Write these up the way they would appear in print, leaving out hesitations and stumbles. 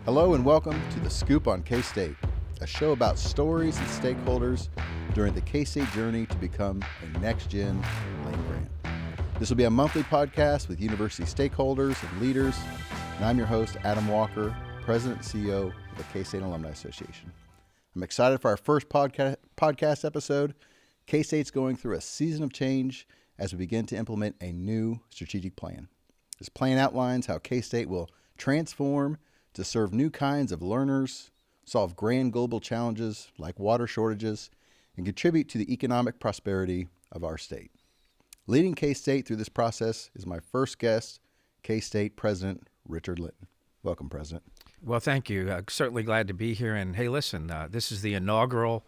Hello and welcome to The Scoop on K-State, a show about stories and stakeholders during the K-State journey to become a next-gen land-grant. This will be a monthly podcast with university stakeholders and leaders, and I'm your host, Adam Walker, President and CEO of the K-State Alumni Association. I'm excited for our first podcast episode. K-State's going through a season of change as we begin to implement a new strategic plan. This plan outlines how K-State will transform to serve new kinds of learners, solve grand global challenges like water shortages, and contribute to the economic prosperity of our state. Leading K-State through this process is my first guest, K-State President Richard Linton. Welcome, President. Well, thank you. Certainly glad to be here. And hey, listen, this is the inaugural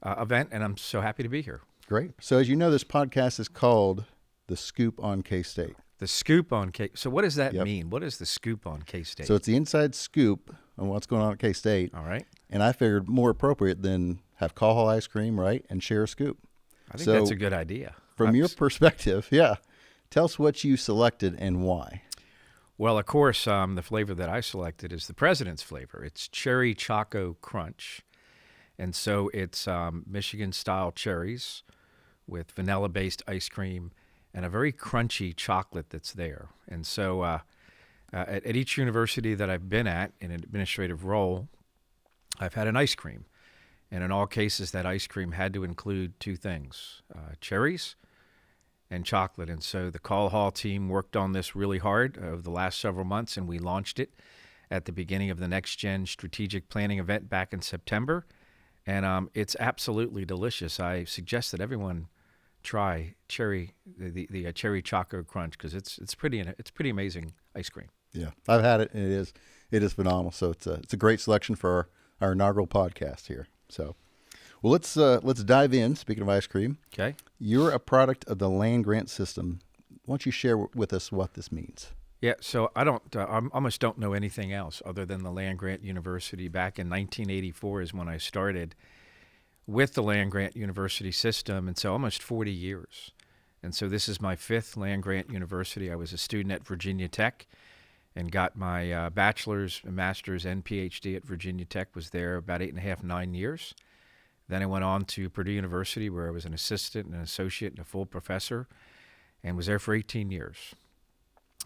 event, and I'm so happy to be here. Great. So as you know, this podcast is called The Scoop on K-State. The Scoop on K. So what does that mean? What is the Scoop on K-State? So it's the inside scoop on what's going on at K-State. All right. And I figured more appropriate than have Call Hall ice cream, right, and share a scoop. I think that's a good idea. From your perspective, tell us what you selected and why. Well, of course, the flavor that I selected is the president's flavor. It's Cherry Choco Crunch. And so it's Michigan-style cherries with vanilla-based ice cream and a very crunchy chocolate that's there. And so at each university that I've been at in an administrative role, I've had an ice cream. And in all cases, that ice cream had to include two things, cherries and chocolate. And so the Call Hall team worked on this really hard over the last several months, and we launched it at the beginning of the Next Gen Strategic Planning event back in September. And it's absolutely delicious. I suggest that everyone try the Cherry Choco Crunch because it's pretty amazing ice cream. Yeah, I've had it, and it is phenomenal. So it's a great selection for our inaugural podcast here. So, well, let's dive in. Speaking of ice cream, okay, you're a product of the land grant system. Why don't you share with us what this means? Yeah, so I almost don't know anything else other than the Land Grant University. Back in 1984 is when I started with the Land Grant University system, and so almost 40 years. And so this is my fifth Land Grant University. I was a student at Virginia Tech and got my bachelor's, master's, and PhD at Virginia Tech, was there about 8.5, 9 years. Then I went on to Purdue University where I was an assistant, an associate, and a full professor, and was there for 18 years.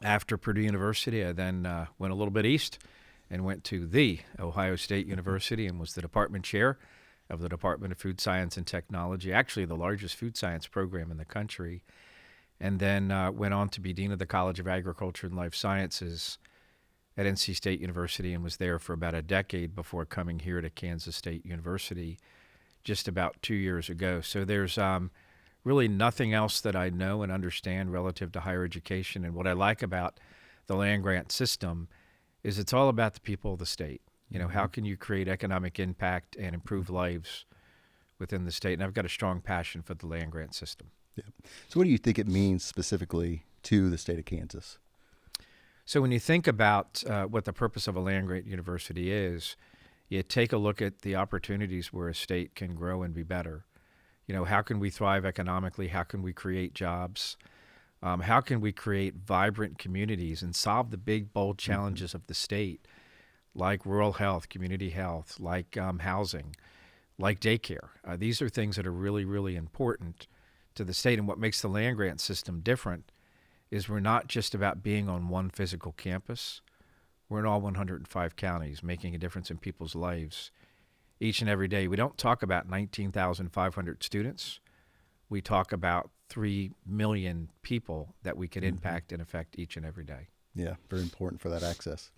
After Purdue University, I then went a little bit east and went to the Ohio State University and was the department chair of the Department of Food Science and Technology, actually the largest food science program in the country, and then went on to be dean of the College of Agriculture and Life Sciences at NC State University and was there for about a decade before coming here to Kansas State University just about 2 years ago. So there's really nothing else that I know and understand relative to higher education. And what I like about the land grant system is it's all about the people of the state. You know, how can you create economic impact and improve lives within the state? And I've got a strong passion for the land grant system. Yeah. So what do you think it means specifically to the state of Kansas? So when you think about what the purpose of a land grant university is, you take a look at the opportunities where a state can grow and be better. You know, how can we thrive economically? How can we create jobs? How can we create vibrant communities and solve the big, bold challenges of the state, like rural health, community health, like housing, like daycare? These are things that are really, really important to the state. And what makes the land grant system different is we're not just about being on one physical campus. We're in all 105 counties, making a difference in people's lives each and every day. We don't talk about 19,500 students. We talk about 3 million people that we can impact and affect each and every day. Yeah, very important for that access.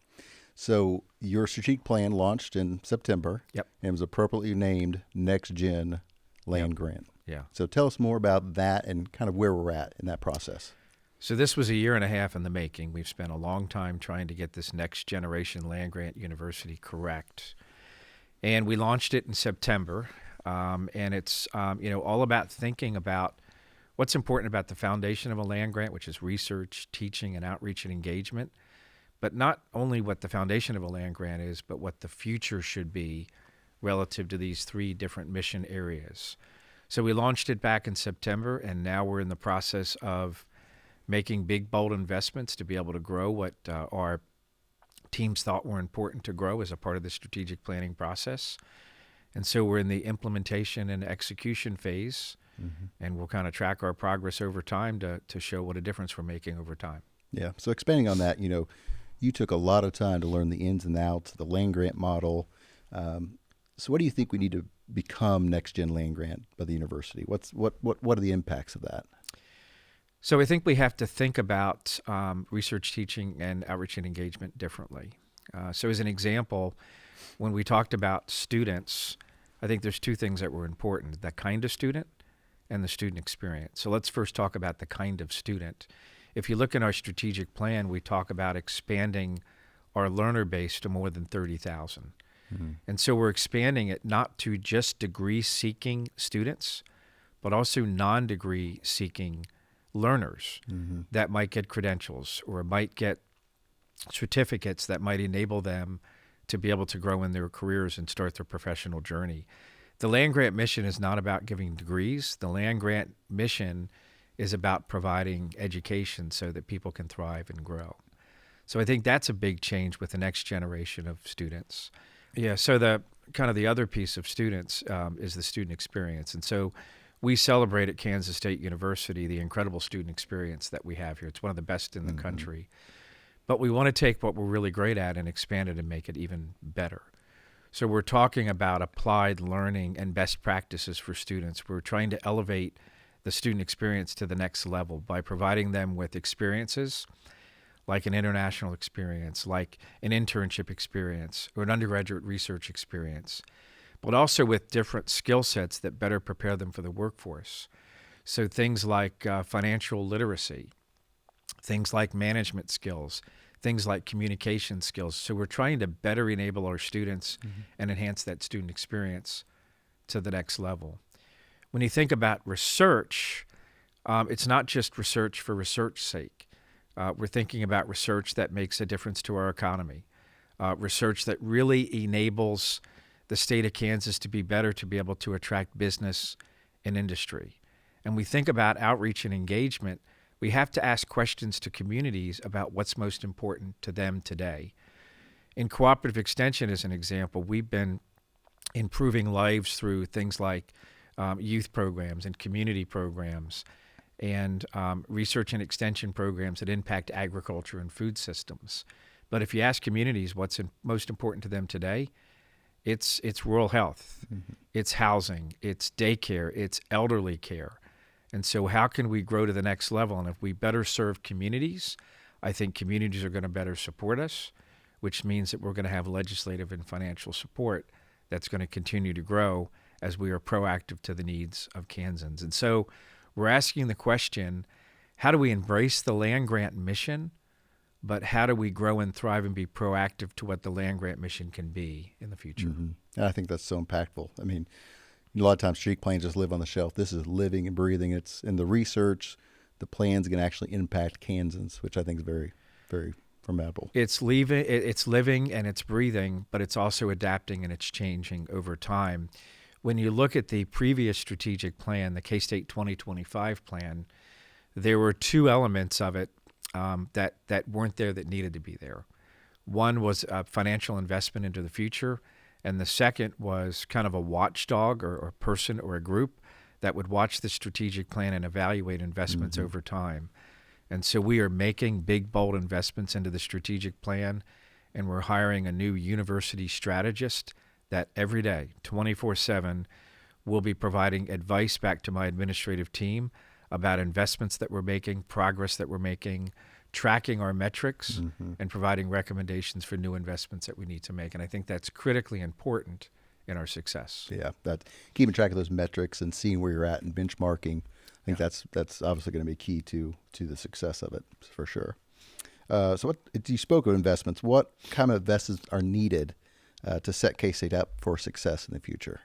So your strategic plan launched in September. Yep. And was appropriately named Next Gen Land Grant. Yeah. So tell us more about that and kind of where we're at in that process. So this was a year and a half in the making. We've spent a long time trying to get this next generation land grant university correct. And we launched it in September. And it's all about thinking about what's important about the foundation of a land grant, which is research, teaching, and outreach and engagement. But not only what the foundation of a land grant is, but what the future should be relative to these three different mission areas. So we launched it back in September, and now we're in the process of making big, bold investments to be able to grow what are teams thought were important to grow as a part of the strategic planning process. And so we're in the implementation and execution phase, and we'll kind of track our progress over time to show what a difference we're making over time. Yeah. So expanding on that, you took a lot of time to learn the ins and outs of the land grant model. So what do you think we need to become Next Gen Land Grant by the university? What are the impacts of that? So I think we have to think about research, teaching, and outreach and engagement differently. So as an example, when we talked about students, I think there's two things that were important: the kind of student and the student experience. So let's first talk about the kind of student. If you look in our strategic plan, we talk about expanding our learner base to more than 30,000. And so we're expanding it not to just degree-seeking students, but also non-degree seeking learners that might get credentials or might get certificates that might enable them to be able to grow in their careers and start their professional journey. The land grant mission is not about giving degrees. The land grant mission is about providing education so that people can thrive and grow. So I think that's a big change with the next generation of students. Yeah, so the other piece of students is the student experience. And so we celebrate at Kansas State University the incredible student experience that we have here. It's one of the best in the country. But we want to take what we're really great at and expand it and make it even better. So we're talking about applied learning and best practices for students. We're trying to elevate the student experience to the next level by providing them with experiences like an international experience, like an internship experience, or an undergraduate research experience, but also with different skill sets that better prepare them for the workforce. So things like financial literacy, things like management skills, things like communication skills. So we're trying to better enable our students and enhance that student experience to the next level. When you think about research, it's not just research for research's sake. We're thinking about research that makes a difference to our economy, research that really enables the state of Kansas to be better, to be able to attract business and industry. And we think about outreach and engagement. We have to ask questions to communities about what's most important to them today. In cooperative extension, as an example, we've been improving lives through things like youth programs and community programs and research and extension programs that impact agriculture and food systems. But if you ask communities what's most important to them today, it's rural health, it's housing, it's daycare, it's elderly care. And so how can we grow to the next level? And if we better serve communities, I think communities are going to better support us, which means that we're going to have legislative and financial support that's going to continue to grow as we are proactive to the needs of Kansans. And so we're asking the question, how do we embrace the land grant mission, but how do we grow and thrive and be proactive to what the land grant mission can be in the future? And I think that's so impactful. I mean, a lot of times street plans just live on the shelf. This is living and breathing. It's in the research. The plan's going to actually impact Kansans, which I think is very, very formidable. It's living and it's breathing, but it's also adapting and it's changing over time. When you look at the previous strategic plan, the K-State 2025 plan, there were two elements of it that weren't there that needed to be there. One was financial investment into the future, and the second was kind of a watchdog or a person or a group that would watch the strategic plan and evaluate investments over time. And so we are making big, bold investments into the strategic plan, and we're hiring a new university strategist that every day, 24/7, will be providing advice back to my administrative team about investments that we're making, progress that we're making, tracking our metrics, and providing recommendations for new investments that we need to make. And I think that's critically important in our success. Yeah, that keeping track of those metrics and seeing where you're at and benchmarking, I think that's obviously going to be key to the success of it for sure. So you spoke of investments. What kind of investments are needed to set K-State up for success in the future?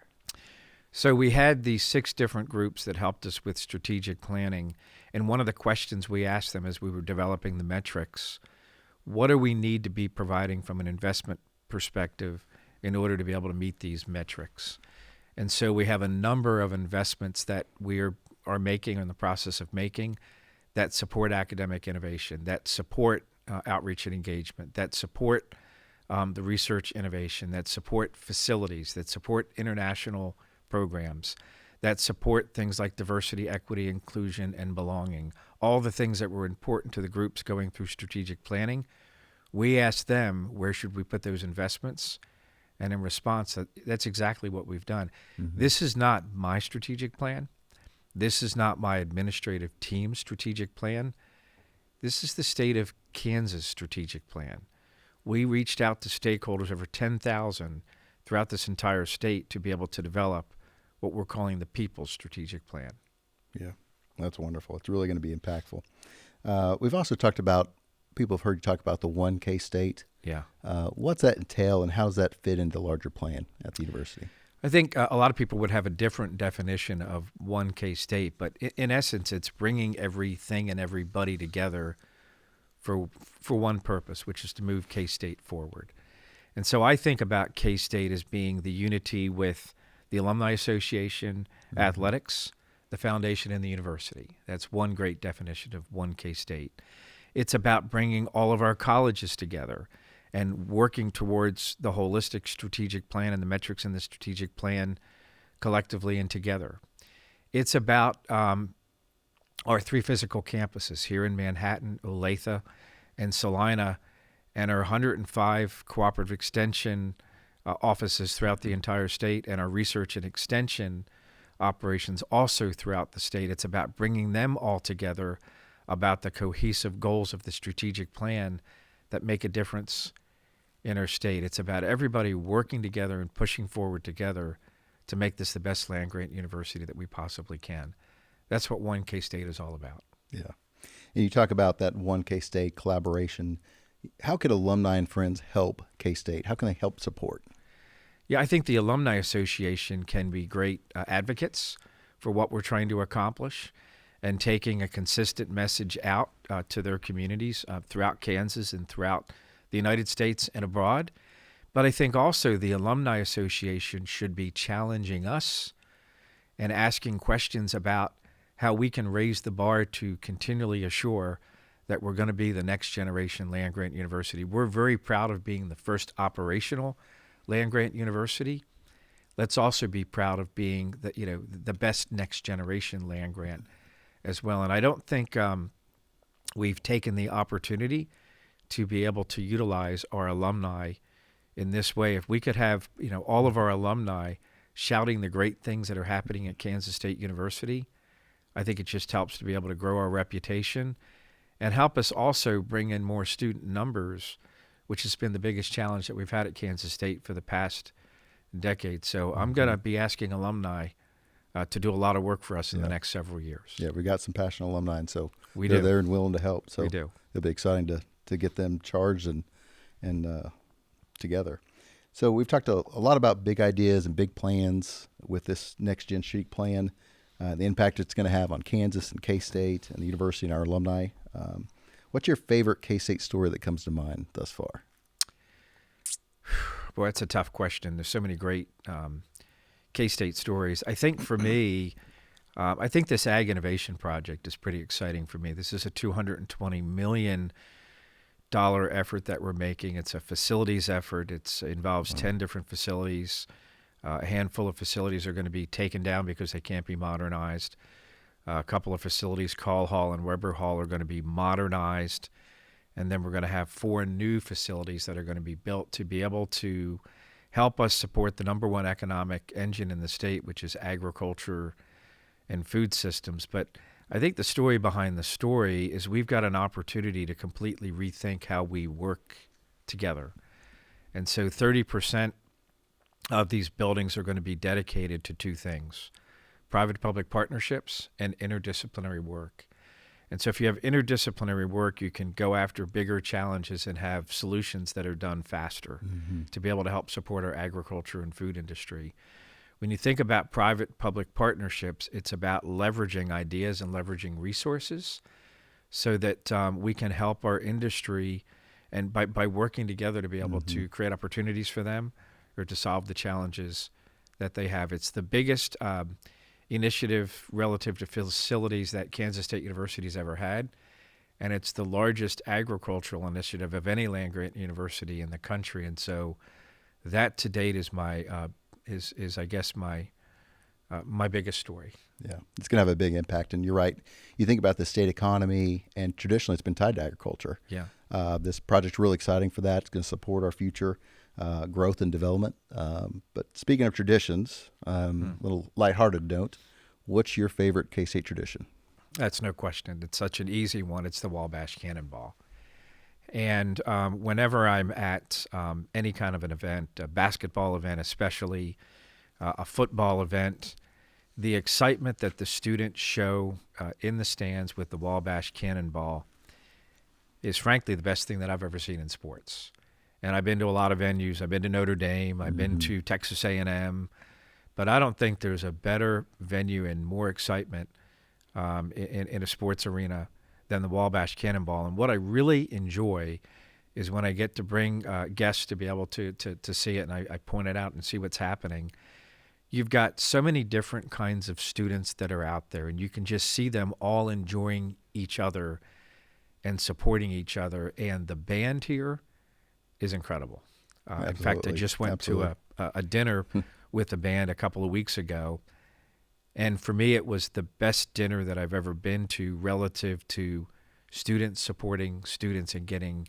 So we had these 6 different groups that helped us with strategic planning. And one of the questions we asked them as we were developing the metrics, what do we need to be providing from an investment perspective in order to be able to meet these metrics? And so we have a number of investments that we are making or in the process of making that support academic innovation, that support outreach and engagement, that support the research innovation, that support facilities, that support international programs, that support things like diversity, equity, inclusion, and belonging, all the things that were important to the groups going through strategic planning. We asked them, where should we put those investments? And in response, that's exactly what we've done. Mm-hmm. This is not my strategic plan. This is not my administrative team's strategic plan. This is the state of Kansas strategic plan. We reached out to stakeholders, over 10,000 throughout this entire state, to be able to develop what we're calling the People's Strategic Plan. Yeah, that's wonderful. It's really going to be impactful. We've also talked about, people have heard you talk about the One K-State. Yeah. What's that entail, and how does that fit into the larger plan at the university? I think a lot of people would have a different definition of One K-State, but in essence, it's bringing everything and everybody together for one purpose, which is to move K-State forward. And so I think about K-State as being the unity with the Alumni Association, mm-hmm. athletics, the foundation, and the university. That's one great definition of One K-State. It's about bringing all of our colleges together and working towards the holistic strategic plan and the metrics in the strategic plan collectively and together. It's about our 3 physical campuses here in Manhattan, Olathe, and Salina, and our 105 cooperative extension offices throughout the entire state, and our research and extension operations also throughout the state. It's about bringing them all together about the cohesive goals of the strategic plan that make a difference in our state. It's about everybody working together and pushing forward together to make this the best land-grant university that we possibly can. That's what One K-State is all about. Yeah. And you talk about that One K-State collaboration. How could Alumni and Friends help K-State? How can they help support? Yeah, I think the Alumni Association can be great advocates for what we're trying to accomplish and taking a consistent message out to their communities throughout Kansas and throughout the United States and abroad. But I think also the Alumni Association should be challenging us and asking questions about how we can raise the bar to continually assure that we're going to be the next generation land-grant university. We're very proud of being the first operational land-grant university. Let's also be proud of being the best next generation land-grant as well. And I don't think we've taken the opportunity to be able to utilize our alumni in this way. If we could have all of our alumni shouting the great things that are happening at Kansas State University, I think it just helps to be able to grow our reputation and help us also bring in more student numbers, which has been the biggest challenge that we've had at Kansas State for the past decade. So I'm going to be asking alumni to do a lot of work for us in the next several years. Yeah, we got some passionate alumni, and so they're there and willing to help. So we do. It'll be exciting to get them charged and together. So we've talked a lot about big ideas and big plans with this Next Gen Chic plan, the impact it's going to have on Kansas and K-State and the university and our alumni. What's your favorite K-State story that comes to mind thus far? Boy, that's a tough question. There's so many great K-State stories. I think for me, I think this Ag Innovation Project is pretty exciting for me. This is a $220 million effort that we're making. It's a facilities effort. It involves 10 different facilities. A handful of facilities are going to be taken down because they can't be modernized. A couple of facilities, Call Hall and Weber Hall, are going to be modernized. And then we're going to have 4 new facilities that are going to be built to be able to help us support the number one economic engine in the state, which is agriculture and food systems. But I think the story behind the story is we've got an opportunity to completely rethink how we work together. And so 30% of these buildings are going to be dedicated to 2 things: private-public partnerships and interdisciplinary work. And so if you have interdisciplinary work, you can go after bigger challenges and have solutions that are done faster to be able to help support our agriculture and food industry. When you think about private-public partnerships, it's about leveraging ideas and leveraging resources so that we can help our industry, and by working together to be able to create opportunities for them or to solve the challenges that they have. It's the biggest initiative relative to facilities that Kansas State University has ever had. and it's the largest agricultural initiative of any land-grant university in the country. And so that to date is my I guess my biggest story. Yeah, it's going to have a big impact. And you're right. You think about the state economy, and traditionally it's been tied to agriculture. Yeah. This project's really exciting for that. It's going to support our future growth and development. But speaking of traditions, little lighthearted note, what's your favorite K-State tradition? That's no question. It's such an easy one. It's the Wabash Cannonball. And whenever I'm at any kind of an event, a basketball event especially, a football event, the excitement that the students show in the stands with the Wabash Cannonball is frankly the best thing that I've ever seen in sports. And I've been to a lot of venues. I've been to Notre Dame. I've been to Texas A&M. But I don't think there's a better venue and more excitement in a sports arena than the Wabash Cannonball. And what I really enjoy is when I get to bring guests to be able to see it, and I point it out and see what's happening. You've got so many different kinds of students that are out there, and you can just see them all enjoying each other and supporting each other. And the band here is incredible. In fact, I just went to a dinner with the band a couple of weeks ago, and for me, it was the best dinner that I've ever been to relative to students supporting students and getting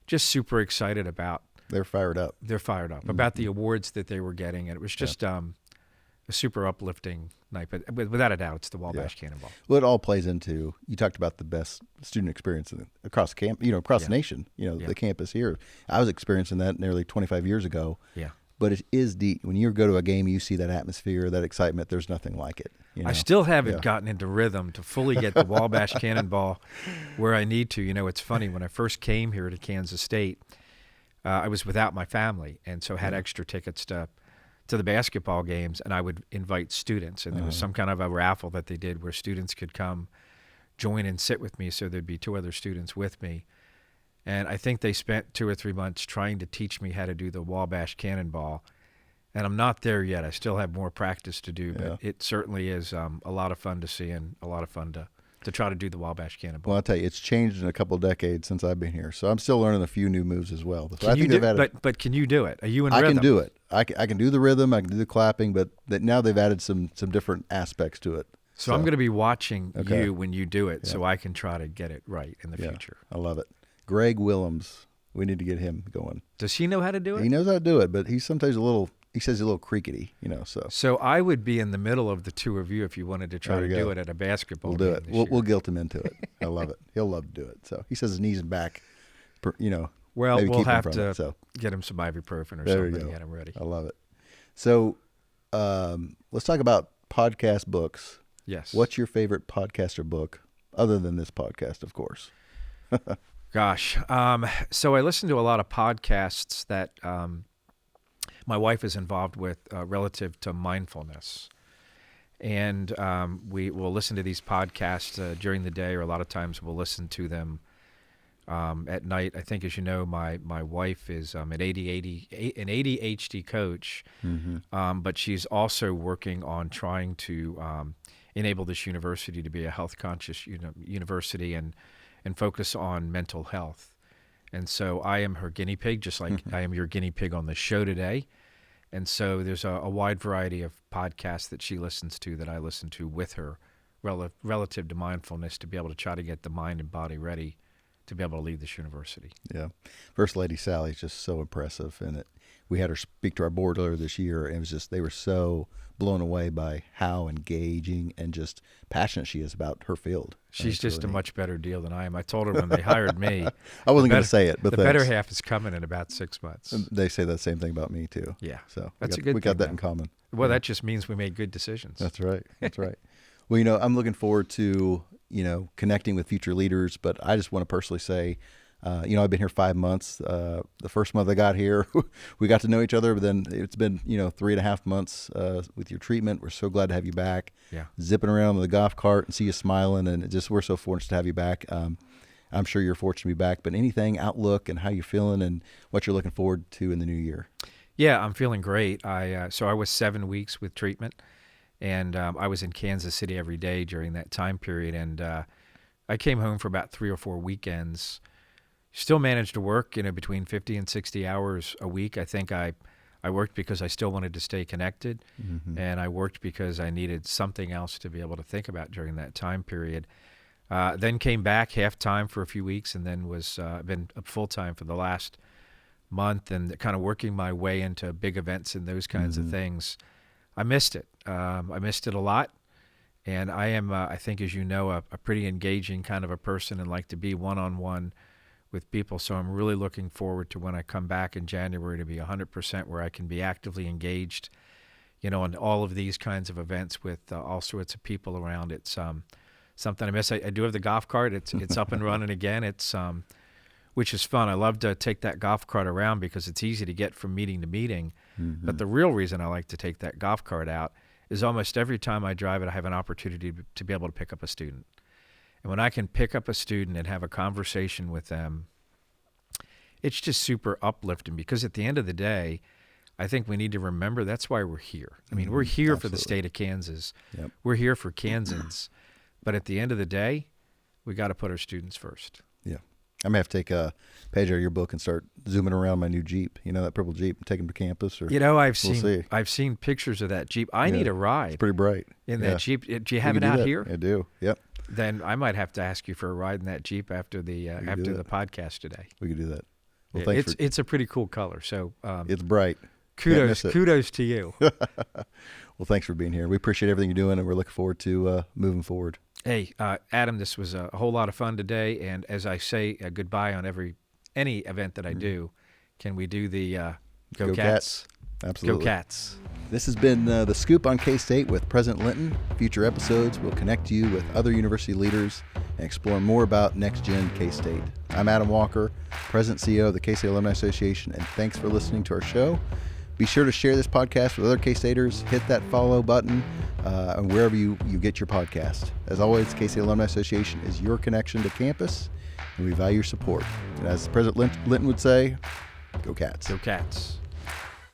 just super excited about. They're fired up. They're fired up about the awards that they were getting, and it was just a super uplifting night. But without a doubt, it's the Wabash Cannonball. Well, it all plays into, you talked about the best student experience across camp, across the nation, the campus here. I was experiencing that nearly 25 years ago. Yeah. But it is deep. When you go to a game, you see that atmosphere, that excitement. There's nothing like it. I still haven't gotten into rhythm to fully get the Wabash Cannonball where I need to. It's funny. When I first came here to Kansas State, I was without my family, and so had extra tickets to the basketball games, and I would invite students. And there was some kind of a raffle that they did where students could come join and sit with me, so there'd be 2 other students with me. And I think they spent 2 or 3 months trying to teach me how to do the Wabash Cannonball. And I'm not there yet. I still have more practice to do, but it certainly is a lot of fun to see and a lot of fun to try to do the Wabash Cannonball. Well, I'll tell you, it's changed in a couple of decades since I've been here. So I'm still learning a few new moves as well. So But can you do it? Are you in rhythm? I can do it. I can do the rhythm. I can do the clapping, but now they've added some different aspects to it. So I'm going to be watching you when you do it so I can try to get it right in the future. I love it. Greg Willems, we need to get him going. Does he know how to do it? He knows how to do it, but he's sometimes he says he's a little creaky, so. So I would be in the middle of the 2 of you if you wanted to try to do it at a basketball game. We'll do it. We'll guilt him into it. I love it. He'll love to do it. So he says his knees and back, Well, we'll have to get him some ibuprofen or something to get him ready. I love it. So let's talk about podcast books. Yes. What's your favorite podcast or book, other than this podcast, of course? Gosh. So I listen to a lot of podcasts that my wife is involved with relative to mindfulness. And we will listen to these podcasts during the day, or a lot of times we'll listen to them at night. I think, as you know, my wife is an ADHD coach, but she's also working on trying to enable this university to be a health-conscious university and focus on mental health. And so I am her guinea pig, just like I am your guinea pig on the show today. And so there's a wide variety of podcasts that she listens to that I listen to with her relative to mindfulness, to be able to try to get the mind and body ready to be able to leave this university. Yeah. First Lady Sally is just so impressive. And we had her speak to our board earlier this year, and it was just, they were so blown away by how engaging and just passionate she is about her field. She's just really a much better deal than I am. I told her when they hired me. I wasn't going to say it, but the better half is coming in about 6 months. And they say that same thing about me too. Yeah. So we we got that in common. Well, that just means we made good decisions. That's right. That's right. Well, I'm looking forward to, connecting with future leaders, but I just want to personally say, I've been here 5 months. The first month I got here, we got to know each other, but then it's been, 3.5 months with your treatment. We're so glad to have you back. Yeah. Zipping around with a golf cart and see you smiling, and we're so fortunate to have you back. I'm sure you're fortunate to be back, but anything, outlook and how you're feeling and what you're looking forward to in the new year? Yeah, I'm feeling great. So I was 7 weeks with treatment, and I was in Kansas City every day during that time period, and I came home for about 3 or 4 weekends. Still managed to work, between 50 and 60 hours a week. I think I worked because I still wanted to stay connected, and I worked because I needed something else to be able to think about during that time period. Then came back half-time for a few weeks, and then was been full-time for the last month, and kind of working my way into big events and those kinds of things. I missed it. I missed it a lot, and I am, I think, as you know, a pretty engaging kind of a person and like to be one-on-one with people. So I'm really looking forward to when I come back in January to be 100% where I can be actively engaged, in all of these kinds of events with all sorts of people around. It's something I miss. I do have the golf cart. It's up and running again. It's which is fun. I love to take that golf cart around because it's easy to get from meeting to meeting. But the real reason I like to take that golf cart out is almost every time I drive it, I have an opportunity to be able to pick up a student. And when I can pick up a student and have a conversation with them, it's just super uplifting, because at the end of the day, I think we need to remember that's why we're here. I mean, we're here for the state of Kansas. Yep. We're here for Kansans. But at the end of the day, we got to put our students first. Yeah. I may have to take a page out of your book and start zooming around my new Jeep. That purple Jeep, and take them to campus. Or I've seen pictures of that Jeep. I need a ride. It's pretty bright. In that Jeep. Do you have it out here? I do. Yep. Then I might have to ask you for a ride in that Jeep after the podcast today. We could do that. Well, it's a pretty cool color. So it's bright. Kudos to you. Well, thanks for being here. We appreciate everything you're doing, and we're looking forward to moving forward. Hey, Adam, this was a whole lot of fun today. And as I say goodbye on any event that I do, can we do the Go Cats? Absolutely. Go Cats. This has been The Scoop on K-State with President Linton. Future episodes will connect you with other university leaders and explore more about next-gen K-State. I'm Adam Walker, President and CEO of the K-State Alumni Association, and thanks for listening to our show. Be sure to share this podcast with other K-Staters. Hit that follow button wherever you get your podcast. As always, K-State Alumni Association is your connection to campus, and we value your support. And as President Linton would say, go Cats. Go Cats.